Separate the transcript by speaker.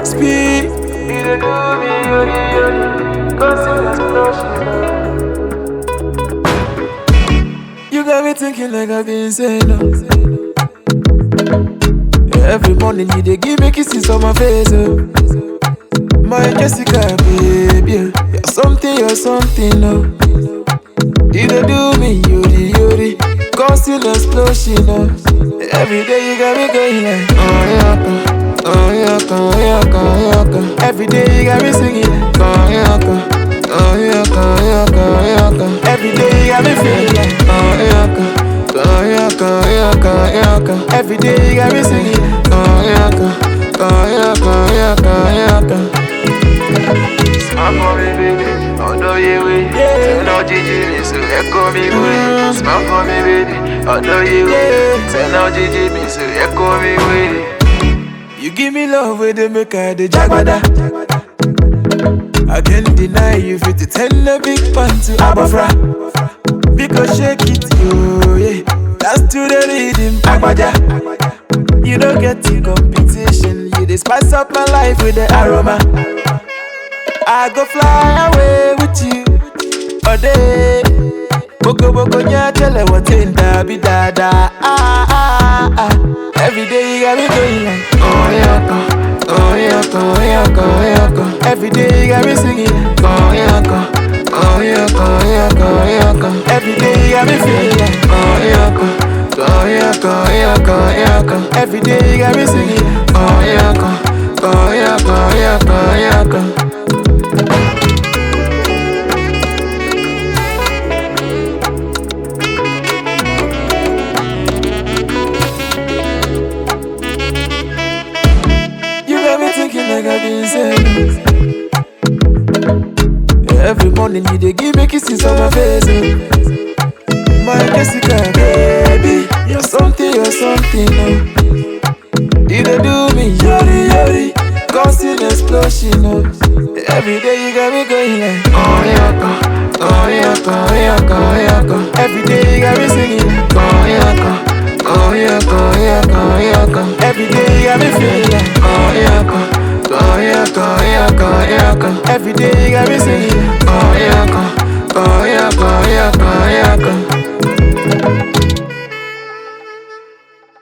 Speaker 1: Speed. You got me thinking like I've been saying no. Every morning you dey give me kisses on my face, oh. My Jessica, baby, you're something, oh. You dey do me, yori, causing explosion, oh. Every day you got me going like, oh yeah, oh yeah, oh yeah, oh yeah. Every day you got me singing like, oh yeah, oh yeah, oh yeah, oh yeah. Every day you got me feeling like, oh yeah, oh yeah, oh yeah, oh yeah. Every day you got me singing like, oh yeah, oh yeah, oh yeah, oh yeah.
Speaker 2: Smile for me, baby. Although you wait, say no GG, so echo me way. Smile for me, baby. Although you wait, say no GG, so echo me way.
Speaker 1: You give me love where they make her the jagbada. I can't deny you fit to tell a big pan to Abafra. Because shake it, yo, yeah. That's to the rhythm, Agbaja. You don't get the competition. You just spice up my life with the aroma. I go fly away with you all day. Boko nya tell what in da bi da da. Every day you got me going like, oh yeah, oh yeah, oh yeah, oh yeah. Every day you got me singing like, oh yeah, oh yeah, oh yeah, oh yeah. Every day you got me feeling like, oh yeah, oh yeah, oh yeah, oh yeah. Every day you got me singing like, oh yeah, oh yeah, oh yeah, oh yeah. Thinking like I've been saying. Every morning you dey give me kisses on my face, oh. My Jessica, baby, you're something, oh. You dey do me, yori, causing explosion, oh. Every day you got me going like, oh yeah, oh yeah, oh yeah, oh yeah. Every day you got me singing like, oh yeah, oh yeah, oh yeah, oh yeah. Every day you got me feeling like, oh yeah, oh yeah, oh yeah, oh yeah. Every day you got me singing, oh yeah, oh yeah, oh yeah, oh yeah.